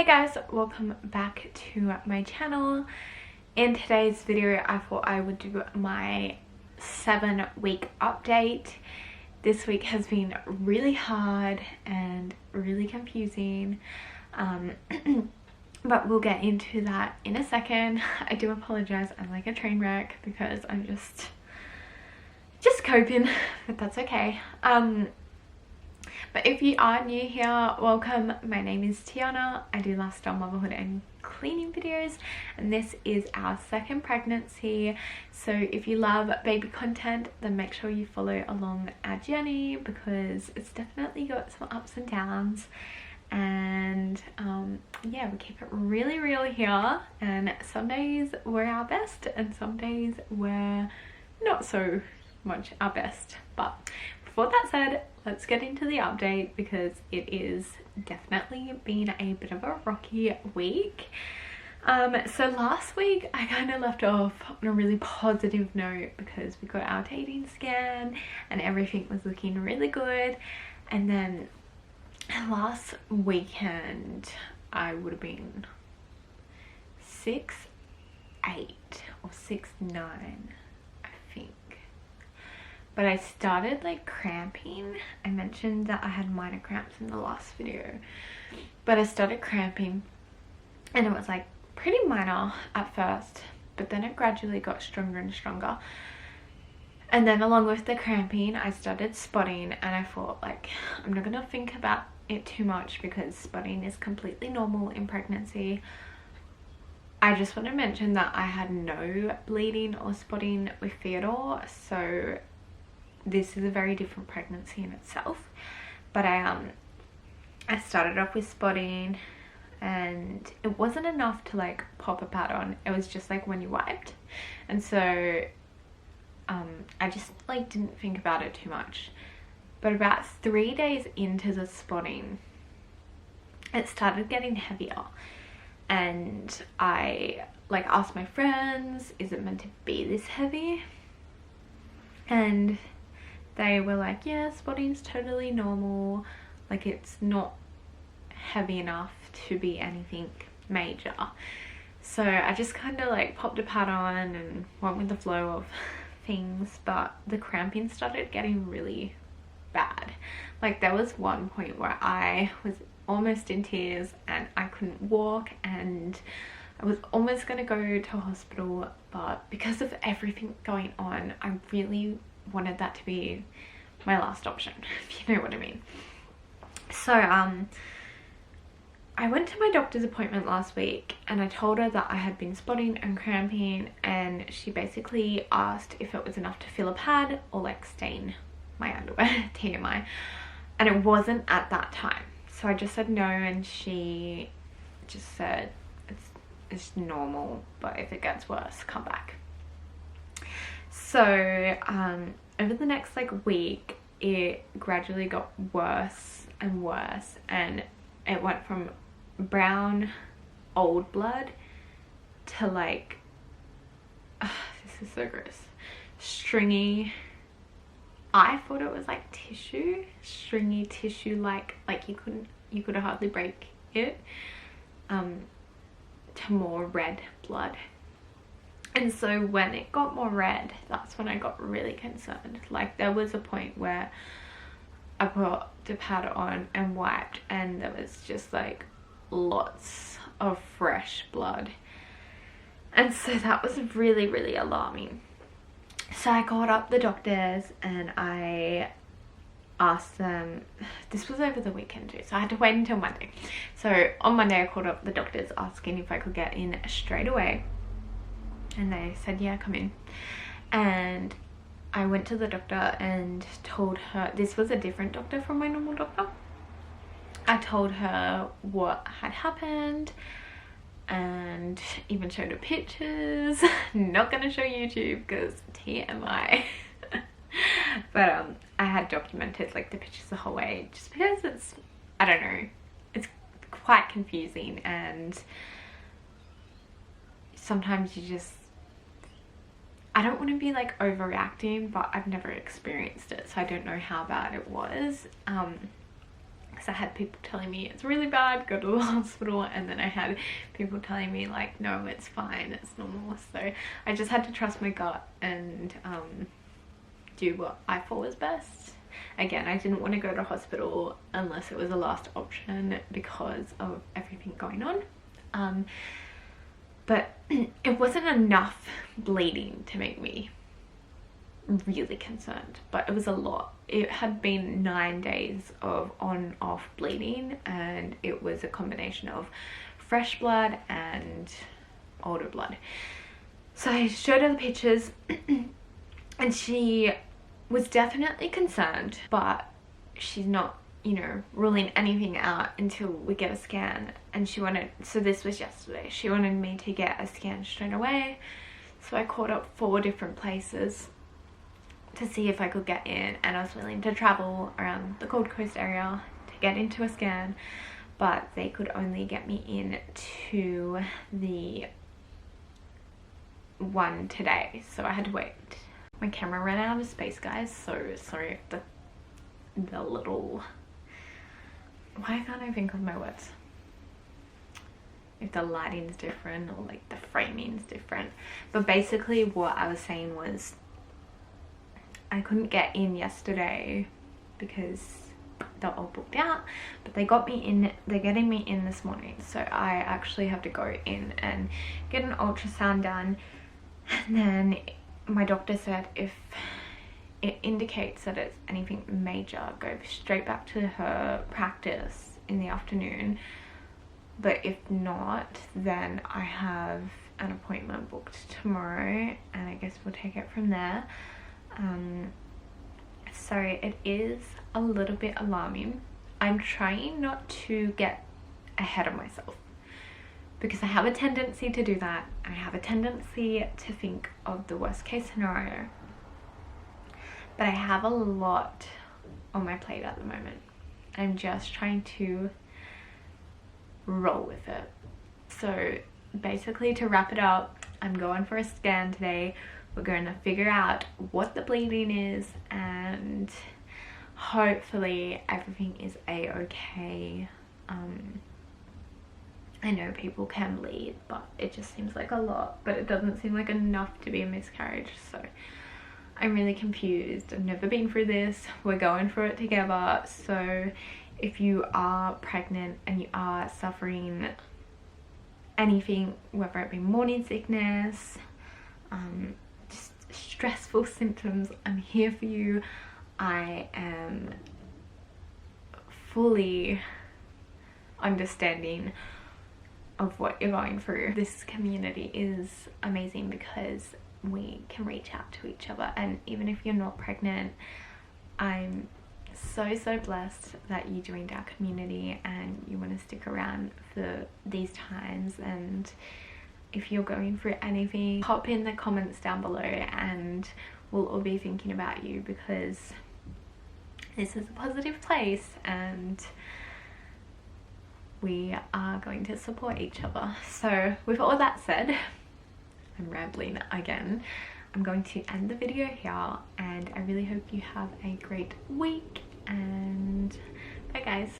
Hey guys, welcome back to my channel. In today's video I thought I would do my 7-week update. This week has been really hard and really confusing, but we'll get into that in a second. I do apologize, I'm like a train wreck because I'm just coping, but that's okay. But if you are new here, welcome. My name is Tiana. I do lifestyle, motherhood and cleaning videos, and this is our second pregnancy. So if you love baby content, then make sure you follow along our journey because it's definitely got some ups and downs. And yeah, we keep it really real here, and some days we're our best and some days we're not so much our best. But before that said, let's get into the update because it is definitely been a bit of a rocky week. So last week I kind of left off on a really positive note because we got our dating scan and everything was looking really good. And then last weekend I would have been 6'8" or 6'9", I think. But I started like cramping. I mentioned that I had minor cramps in the last video, but I started cramping and it was like pretty minor at first, but then it gradually got stronger and stronger. And then along with the cramping I started spotting, and I thought like I'm not gonna think about it too much because spotting is completely normal in pregnancy. I just want to mention that I had no bleeding or spotting with Theodore, so this is a very different pregnancy in itself. But I started off with spotting and it wasn't enough to like pop a pad on. It was just like when you wiped, and so I just like didn't think about it too much. But about 3 days into the spotting it started getting heavier, and I like asked my friends, is it meant to be this heavy? And they were like, yeah, spotting's totally normal, like it's not heavy enough to be anything major. So I just kind of like popped a pad on and went with the flow of things, but the cramping started getting really bad. Like there was one point where I was almost in tears and I couldn't walk, and I was almost gonna go to hospital, but because of everything going on I really wanted that to be my last option, if you know what I mean. So I went to my doctor's appointment last week and I told her that I had been spotting and cramping, and she basically asked if it was enough to fill a pad or like stain my underwear. TMI. And it wasn't at that time, so I just said no, and she just said it's normal, but if it gets worse come back. So over the next like week it gradually got worse and worse, and it went from brown old blood to like this is so gross, stringy. I thought it was like tissue, stringy tissue, like you could hardly break it, to more red blood. And so when it got more red, that's when I got really concerned. Like there was a point where I put the pad on and wiped and there was just like lots of fresh blood. And so that was really, really alarming. So I called up the doctors and I asked them, this was over the weekend too, so I had to wait until Monday. So on Monday I called up the doctors asking if I could get in straight away, and they said yeah, come in. And I went to the doctor and told her, this was a different doctor from my normal doctor. I told her what had happened and even showed her pictures. Not gonna show YouTube because TMI. But I had documented like the pictures the whole way just because it's, I don't know, it's quite confusing, and sometimes you just, I don't want to be like overreacting, but I've never experienced it, so I don't know how bad it was. because I had people telling me it's really bad, go to the hospital, and then I had people telling me like, no, it's fine, it's normal. So I just had to trust my gut and do what I thought was best. Again, I didn't want to go to hospital unless it was the last option because of everything going on. But it wasn't enough bleeding to make me really concerned, but it was a lot. It had been 9 days of on-off bleeding, and it was a combination of fresh blood and older blood. So I showed her the pictures and she was definitely concerned, but she's not, you know, ruling anything out until we get a scan. And she wanted, so this was yesterday, she wanted me to get a scan straight away. So I called up 4 different places to see if I could get in, and I was willing to travel around the Gold Coast area to get into a scan, but they could only get me in to the one today, so I had to wait. My camera ran out of space, guys, so sorry if the little, why can't I think of my words? If the lighting's different or like the framing's different. But basically what I was saying was I couldn't get in yesterday because they're all booked out, but they got me in, they're getting me in this morning. So I actually have to go in and get an ultrasound done, and then my doctor said if it indicates that it's anything major, go straight back to her practice in the afternoon. But if not, then I have an appointment booked tomorrow, and I guess we'll take it from there. So it is a little bit alarming. I'm trying not to get ahead of myself because I have a tendency to do that. I have a tendency to think of the worst case scenario, but I have a lot on my plate at the moment. I'm just trying to roll with it. So basically, to wrap it up, I'm going for a scan today. We're going to figure out what the bleeding is, and hopefully everything is a-okay. I know people can bleed, but it just seems like a lot, but it doesn't seem like enough to be a miscarriage. So I'm really confused. I've never been through this. We're going through it together. So if you are pregnant and you are suffering anything, whether it be morning sickness, just stressful symptoms, I'm here for you. I am fully understanding of what you're going through. This community is amazing because we can reach out to each other, and even if you're not pregnant, I'm so blessed that you joined our community and you want to stick around for these times. And if you're going through anything, pop in the comments down below and we'll all be thinking about you, because this is a positive place and we are going to support each other. So with all that said, I'm rambling again. I'm going to end the video here, and I really hope you have a great week, and bye guys.